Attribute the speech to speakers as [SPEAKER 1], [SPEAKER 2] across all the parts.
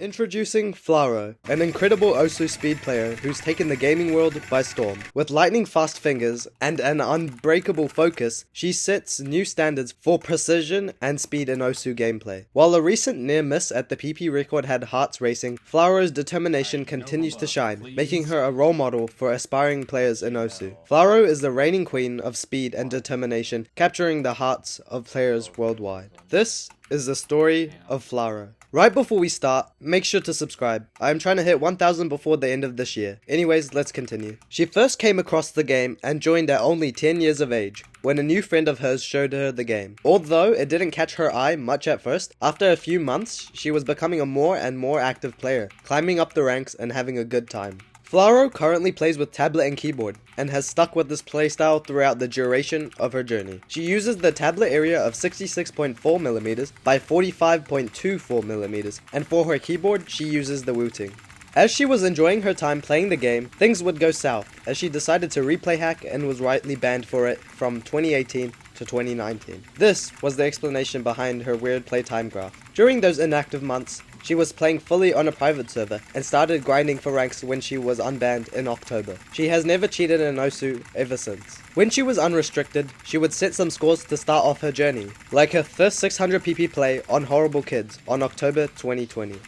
[SPEAKER 1] Introducing Flaro, an incredible Osu speed player who's taken the gaming world by storm. With lightning-fast fingers and an unbreakable focus, she sets new standards for precision and speed in Osu gameplay. While a recent near-miss at the PP record had hearts racing, Flaro's determination continues to shine, making her a role model for aspiring players in Osu. Flaro is the reigning queen of speed and determination, capturing the hearts of players worldwide. This is the story of Flaro. Right before we start, make sure to subscribe. I am trying to hit 1,000 before the end of this year. Anyways, let's continue. She first came across the game and joined at only 10 years of age, when a new friend of hers showed her the game. Although it didn't catch her eye much at first, after a few months, she was becoming a more and more active player, climbing up the ranks and having a good time. Flaro currently plays with tablet and keyboard, and has stuck with this playstyle throughout the duration of her journey. She uses the tablet area of 66.4mm by 45.24mm, and for her keyboard, she uses the Wooting. As she was enjoying her time playing the game, things would go south, as she decided to replay hack and was rightly banned for it from 2018 to 2019. This was the explanation behind her weird playtime graph. During those inactive months, she was playing fully on a private server and started grinding for ranks when she was unbanned in October. She has never cheated in Osu ever since. When she was unrestricted, she would set some scores to start off her journey, like her first 600 PP play on Horrible Kids on October 2020.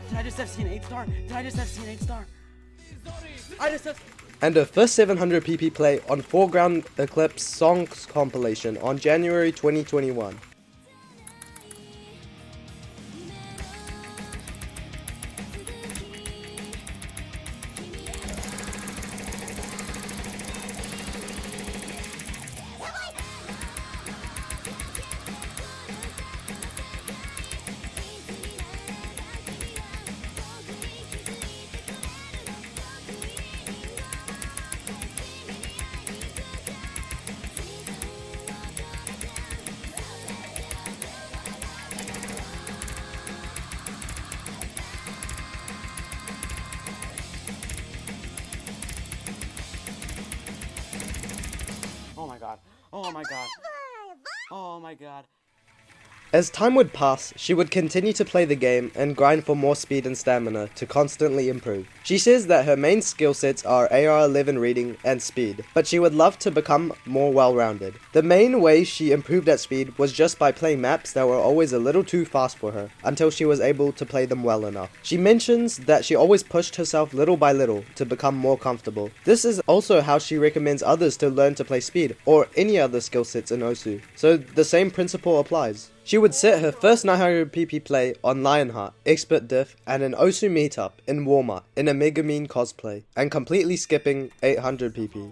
[SPEAKER 2] Did I just have seen 8-star? Did I just have seen 8-star?
[SPEAKER 1] And her first 700 PP play on Foreground Eclipse Songs compilation on January 2021.
[SPEAKER 2] Oh my god. Oh my god. Oh my god.
[SPEAKER 1] As time would pass, she would continue to play the game and grind for more speed and stamina to constantly improve. She says that her main skill sets are AR11 reading and speed, but she would love to become more well-rounded. The main way she improved at speed was just by playing maps that were always a little too fast for her, until she was able to play them well enough. She mentions that she always pushed herself little by little to become more comfortable. This is also how she recommends others to learn to play speed, or any other skill sets in Osu, so the same principle applies. She would set her first 900 PP play on Lionheart, Expert Diff, and an Osu meetup in Walmart in a Megumin cosplay, and completely skipping 800 PP.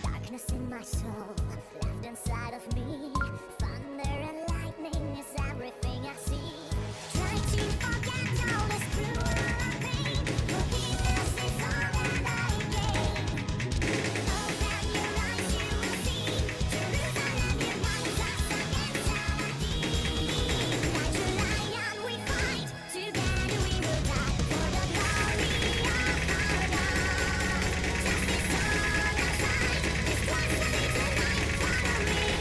[SPEAKER 3] Darkness in my soul, left inside of me. Thunder and lightning is everything I see. Try to forget all this cruel pain. Forgiveness is all that I gain. Open your eyes, you will see. Jerusalem, your minds are stuck insanity. Like a lion, we fight. Together we will die for the glory of our God. Justice on our side. This constantly tonight for the rich and light.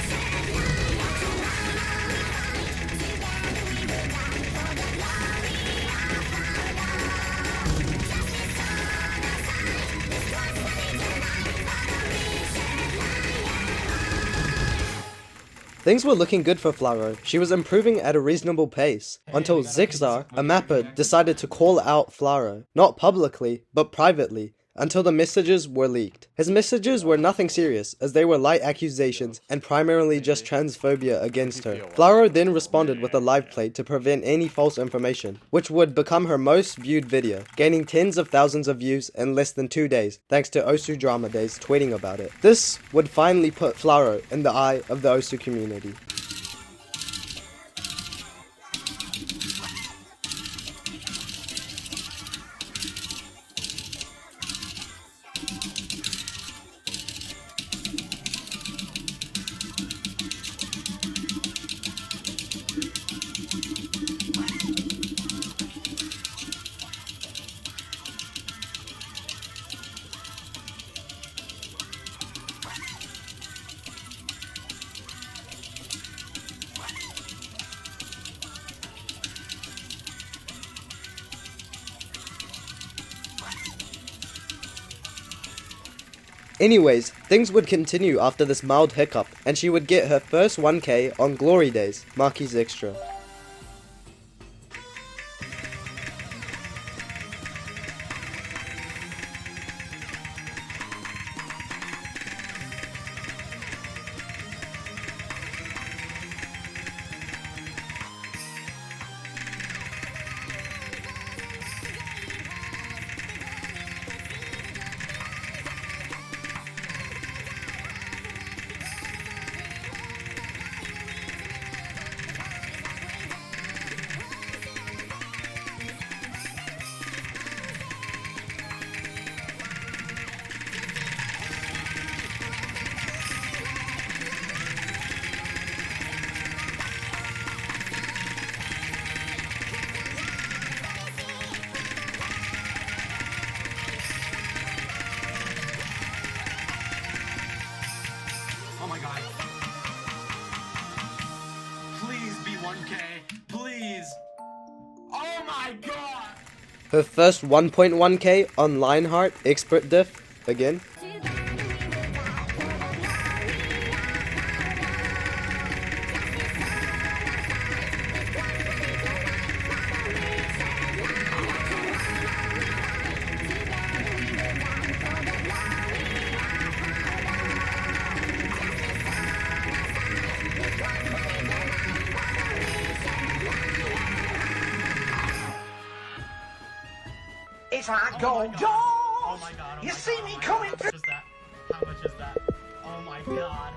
[SPEAKER 3] Like a lion, we fight. Together we will die for the glory of our God. Justice on our side. This constantly tonight for the rich and light.
[SPEAKER 1] Things were looking good for Flaro. She was improving at a reasonable pace, until Zixar, a mapper, decided to call out Flaro, not publicly, but privately, until the messages were leaked. His messages were nothing serious, as they were light accusations and primarily just transphobia against her. Flaro then responded with a live play to prevent any false information, which would become her most viewed video, gaining tens of thousands of views in less than 2 days, thanks to Osu Drama Days tweeting about it. This would finally put Flaro in the eye of the Osu community. Anyways, things would continue after this mild hiccup, and she would get her first 1K on Glory Days, Maki's Extra.
[SPEAKER 2] Oh my god. Please be 1K. Please. Oh my god.
[SPEAKER 1] Her first 1.1K on Lionheart, Expert Diff, again.
[SPEAKER 4] It's like gold doors.
[SPEAKER 2] Oh my god. Oh
[SPEAKER 4] You
[SPEAKER 2] my
[SPEAKER 4] see
[SPEAKER 2] god,
[SPEAKER 4] me
[SPEAKER 2] oh my
[SPEAKER 4] coming
[SPEAKER 2] god.
[SPEAKER 4] through.
[SPEAKER 2] How much is that? Oh my god.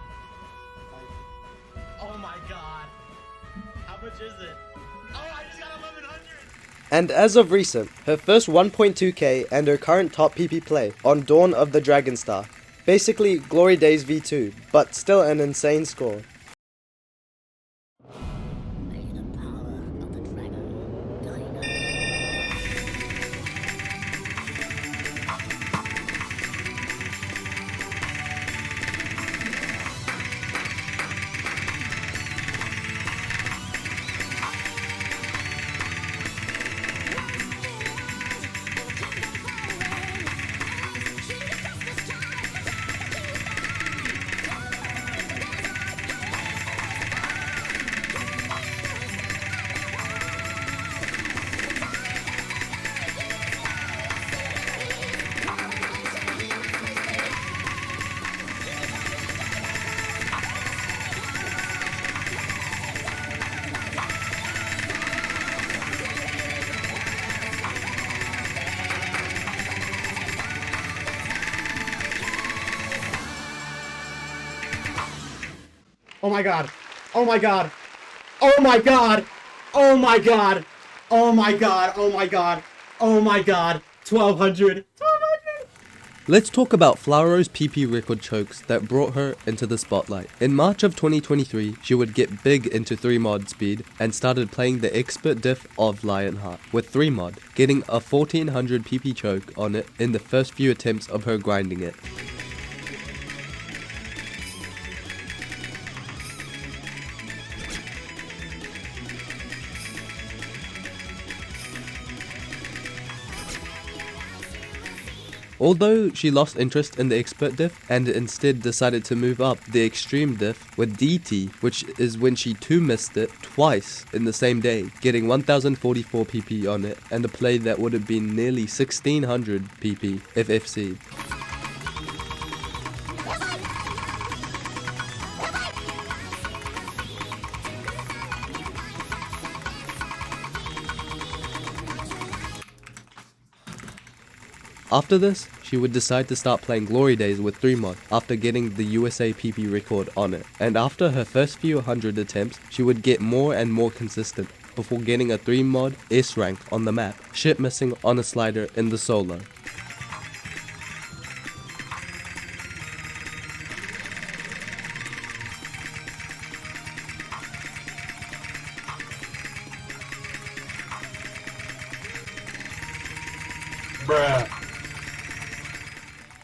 [SPEAKER 2] Oh my god. How much is it? Oh, I just got 1100.
[SPEAKER 1] And as of recent, her first 1.2K and her current top PP play on Dawn of the Dragon Star. Basically Glory Days V2, but still an insane score.
[SPEAKER 3] May the power of the dragon guide us.
[SPEAKER 2] Oh my god. Oh my god. Oh my god. Oh my god. Oh my god. Oh my god. Oh my god. 1200. 1200.
[SPEAKER 1] Let's talk about Flaro's PP record chokes that brought her into the spotlight. In March of 2023, she would get big into 3 mod speed and started playing the expert diff of Lionheart with 3 mod, getting a 1400 PP choke on it in the first few attempts of her grinding it. Although she lost interest in the expert diff and instead decided to move up the extreme diff with DT, which is when she 2-missed it twice in the same day, getting 1044 PP on it and a play that would have been nearly 1600 PP if FC'd. After this, she would decide to start playing Glory Days with 3mod after getting the USA PP record on it, and after her first few hundred attempts, she would get more and more consistent before getting a 3mod S rank on the map, shit missing on a slider in the solo.
[SPEAKER 4] Bruh.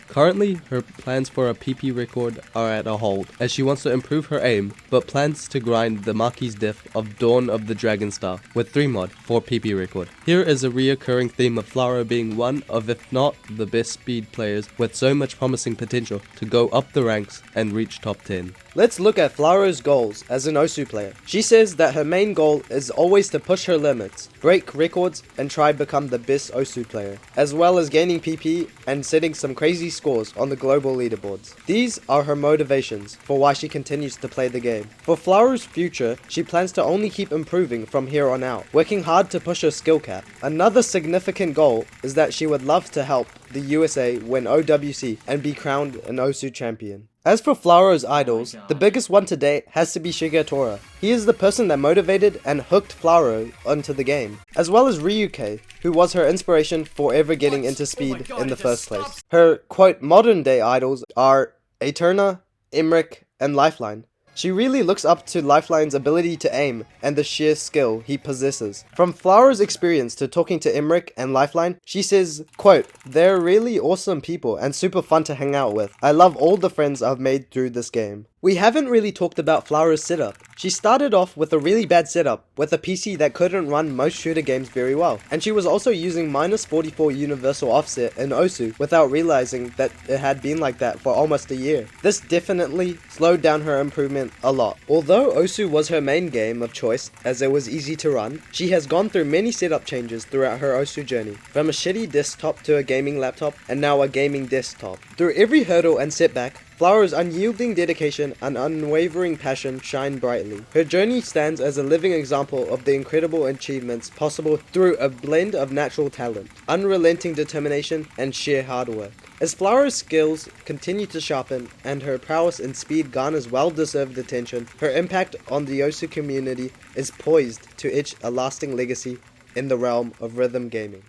[SPEAKER 1] Currently, her plans for a PP record are at a hold, as she wants to improve her aim, but plans to grind the Marquis diff of Dawn of the Dragon Star with 3mod for PP record. Here is a reoccurring theme of Flaro being one of, if not the best speed players with so much promising potential to go up the ranks and reach top 10. Let's look at Flaro's goals as an Osu player. She says that her main goal is always to push her limits, break records, and try become the best Osu player, as well as gaining PP and setting some crazy scores on the global leaderboards. These are her motivations for why she continues to play the game. For Flaro's future, she plans to only keep improving from here on out, working hard to push her skill cap. Another significant goal is that she would love to help the USA win OWC and be crowned an Osu champion. As for Flaro's idols, the biggest one to date has to be Shigetora. He is the person that motivated and hooked Flaro onto the game, as well as Ryuke, who was her inspiration for ever getting into speed in the first place. Her, quote, modern day idols are Eterna, Imric, and Lifeline. She really looks up to Lifeline's ability to aim and the sheer skill he possesses. From Flaro's experience to talking to Imric and Lifeline, she says, quote, "They're really awesome people and super fun to hang out with. I love all the friends I've made through this game." We haven't really talked about Flaro's setup. She started off with a really bad setup, with a PC that couldn't run most shooter games very well, and she was also using -44 universal offset in Osu without realizing that it had been like that for almost a year. This definitely slowed down her improvement a lot. Although Osu was her main game of choice, as it was easy to run, she has gone through many setup changes throughout her Osu journey, from a shitty desktop to a gaming laptop, and now a gaming desktop. Through every hurdle and setback, Flaro's unyielding dedication and unwavering passion shine brightly. Her journey stands as a living example of the incredible achievements possible through a blend of natural talent, unrelenting determination, and sheer hard work. As Flaro's skills continue to sharpen and her prowess in speed garners well-deserved attention, her impact on the Osu community is poised to etch a lasting legacy in the realm of rhythm gaming.